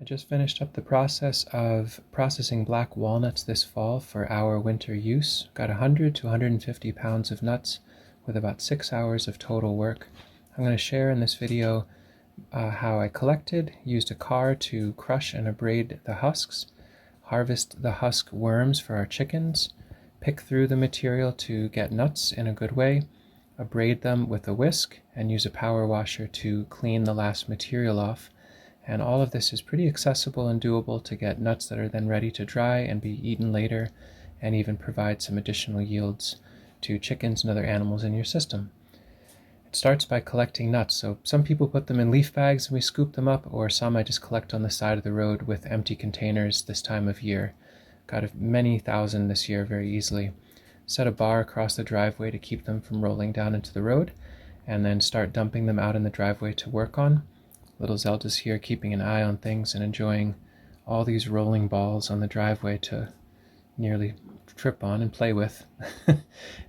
I just finished up the process of processing black walnuts this fall for our winter use. Got 100 to 150 pounds of nuts with about 6 hours of total work. I'm going to share in this video how I collected, used a car to crush and abrade the husks, harvest the husk worms for our chickens, pick through the material to get nuts in a good way, abrade them with a whisk, and use a power washer to clean the last material off. And all of this is pretty accessible and doable to get nuts that are then ready to dry and be eaten later, and even provide some additional yields to chickens and other animals in your system. It starts by collecting nuts. So some people put them in leaf bags and we scoop them up, or some I just collect on the side of the road with empty containers this time of year. Got many thousand this year very easily. Set a bar across the driveway to keep them from rolling down into the road, and then start dumping them out in the driveway to work on. Little Zelda's here keeping an eye on things and enjoying all these rolling balls on the driveway to nearly trip on and play with.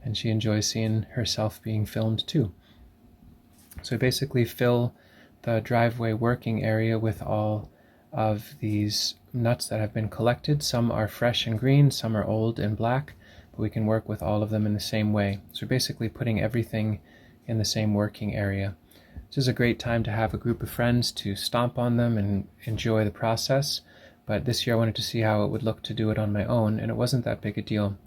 And she enjoys seeing herself being filmed too. So basically fill the driveway working area with all of these nuts that have been collected. Some are fresh and green, some are old and black, but we can work with all of them in the same way. So basically putting everything in the same working area. This is a great time to have a group of friends to stomp on them and enjoy the process, but this year I wanted to see how it would look to do it on my own, and it wasn't that big a deal.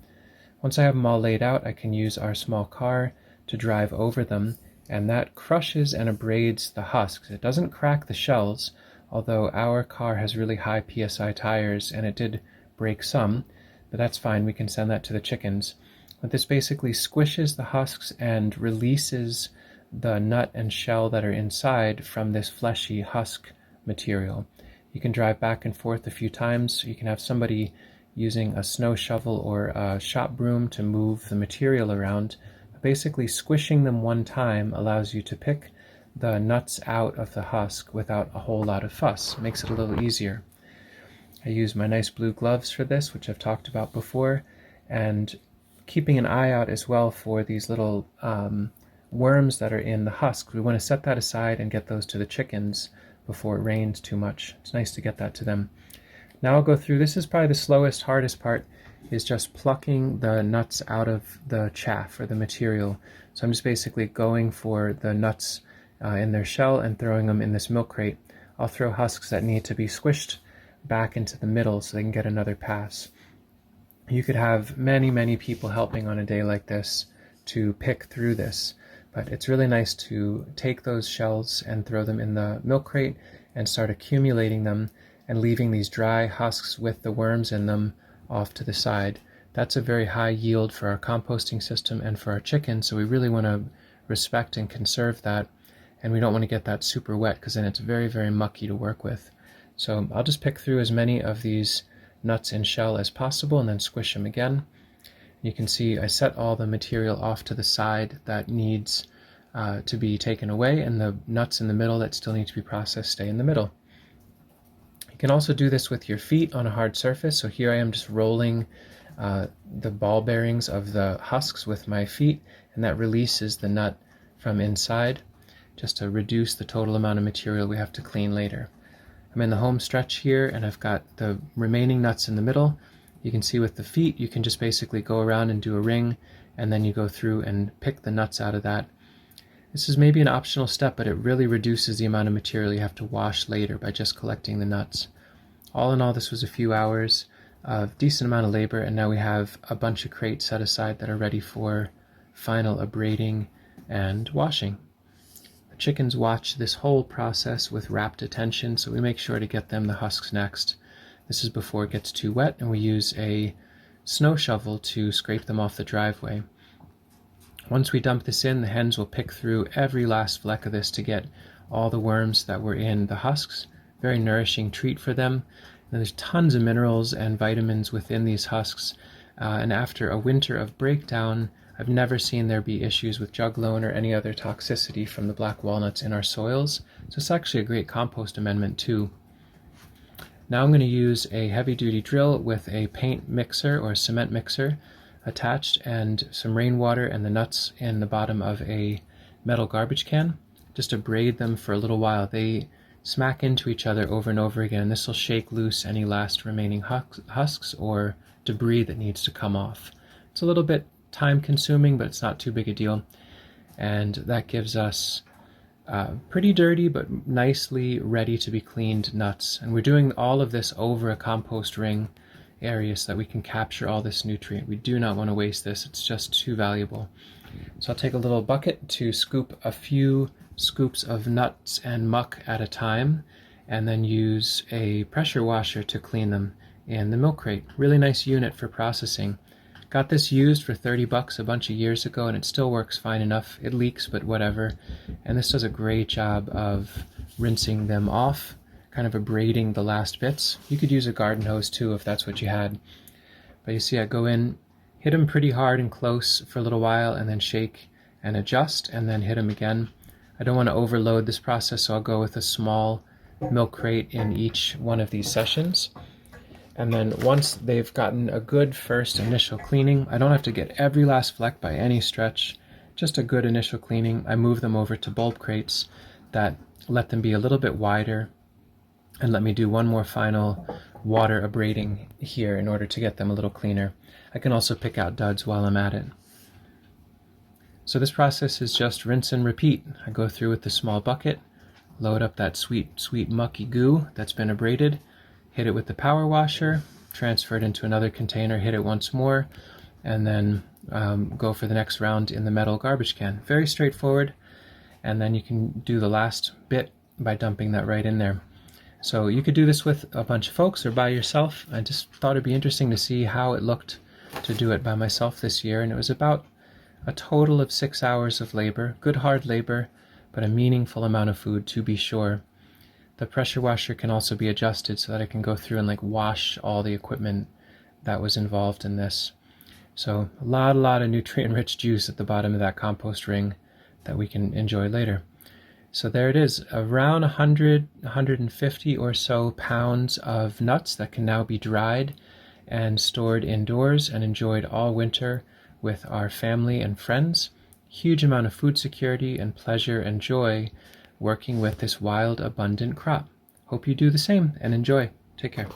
Once I have them all laid out, I can use our small car to drive over them, and that crushes and abrades the husks. It doesn't crack the shells, although our car has really high PSI tires, and it did break some, but that's fine, we can send that to the chickens. But this basically squishes the husks and releases the nut and shell that are inside from this fleshy husk material. You can drive back and forth a few times. You can have somebody using a snow shovel or a shop broom to move the material around. Basically squishing them one time allows you to pick the nuts out of the husk without a whole lot of fuss. Makes it a little easier. I use my nice blue gloves for this, which I've talked about before, and keeping an eye out as well for these little worms that are in the husk. We want to set that aside and get those to the chickens before it rains too much. It's nice to get that to them. Now I'll go through, this is probably the slowest, hardest part, is just plucking the nuts out of the chaff or the material. So I'm just basically going for the nuts in their shell and throwing them in this milk crate. I'll throw husks that need to be squished back into the middle so they can get another pass. You could have many people helping on a day like this to pick through this. But it's really nice to take those shells and throw them in the milk crate and start accumulating them and leaving these dry husks with the worms in them off to the side. That's a very high yield for our composting system and for our chickens, so we really want to respect and conserve that, and we don't want to get that super wet because then it's very mucky to work with. So I'll just pick through as many of these nuts in shell as possible and then squish them again. You can see I set all the material off to the side that needs to be taken away, and the nuts in the middle that still need to be processed stay in the middle. You can also do this with your feet on a hard surface. So here I am just rolling the ball bearings of the husks with my feet, and that releases the nut from inside just to reduce the total amount of material we have to clean later. I'm in the home stretch here, and I've got the remaining nuts in the middle. You can see with the feet, you can just basically go around and do a ring, and then you go through and pick the nuts out of that. This is maybe an optional step, but it really reduces the amount of material you have to wash later by just collecting the nuts. All in all, this was a few hours of decent amount of labor, and now we have a bunch of crates set aside that are ready for final abrading and washing. The chickens watch this whole process with rapt attention, so we make sure to get them the husks next. This is before it gets too wet, and we use a snow shovel to scrape them off the driveway. Once we dump this in, the hens will pick through every last fleck of this to get all the worms that were in the husks. Very nourishing treat for them. And there's tons of minerals and vitamins within these husks. And after a winter of breakdown, I've never seen there be issues with juglone or any other toxicity from the black walnuts in our soils. So it's actually a great compost amendment too. Now I'm going to use a heavy-duty drill with a paint mixer or a cement mixer attached, and some rainwater and the nuts in the bottom of a metal garbage can, just to braid them for a little while. They smack into each other over and over again. This will shake loose any last remaining husks or debris that needs to come off. It's a little bit time consuming, but it's not too big a deal. And that gives us pretty dirty but nicely ready to be cleaned nuts. And we're doing all of this over a compost ring area so that we can capture all this nutrient. We do not want to waste this. It's just too valuable. So I'll take a little bucket to scoop a few scoops of nuts and muck at a time, and then use a pressure washer to clean them in the milk crate. Really nice unit for processing. Got this used for 30 bucks a bunch of years ago, and it still works fine enough. It leaks, but whatever. And this does a great job of rinsing them off, kind of abrading the last bits. You could use a garden hose too if that's what you had. But you see I go in, hit them pretty hard and close for a little while, and then shake and adjust, and then hit them again. I don't want to overload this process, so I'll go with a small milk crate in each one of these sessions. And then once they've gotten a good first initial cleaning, I don't have to get every last fleck by any stretch, just a good initial cleaning, I move them over to bulb crates that let them be a little bit wider and let me do one more final water abrading here in order to get them a little cleaner. I can also pick out duds while I'm at it. So this process is just rinse and repeat. I go through with the small bucket, load up that sweet mucky goo that's been abraded, hit it with the power washer, transfer it into another container, hit it once more, and then go for the next round in the metal garbage can. Very straightforward, and then you can do the last bit by dumping that right in there. So you could do this with a bunch of folks or by yourself. I just thought it'd be interesting to see how it looked to do it by myself this year, and it was about a total of 6 hours of labor, good hard labor, but a meaningful amount of food to be sure. The pressure washer can also be adjusted so that I can go through and wash all the equipment that was involved in this. So a lot of nutrient-rich juice at the bottom of that compost ring that we can enjoy later. So there it is, around 150 or so pounds of nuts that can now be dried and stored indoors and enjoyed all winter with our family and friends. Huge amount of food security and pleasure and joy working with this wild, abundant crop. Hope you do the same and enjoy. Take care.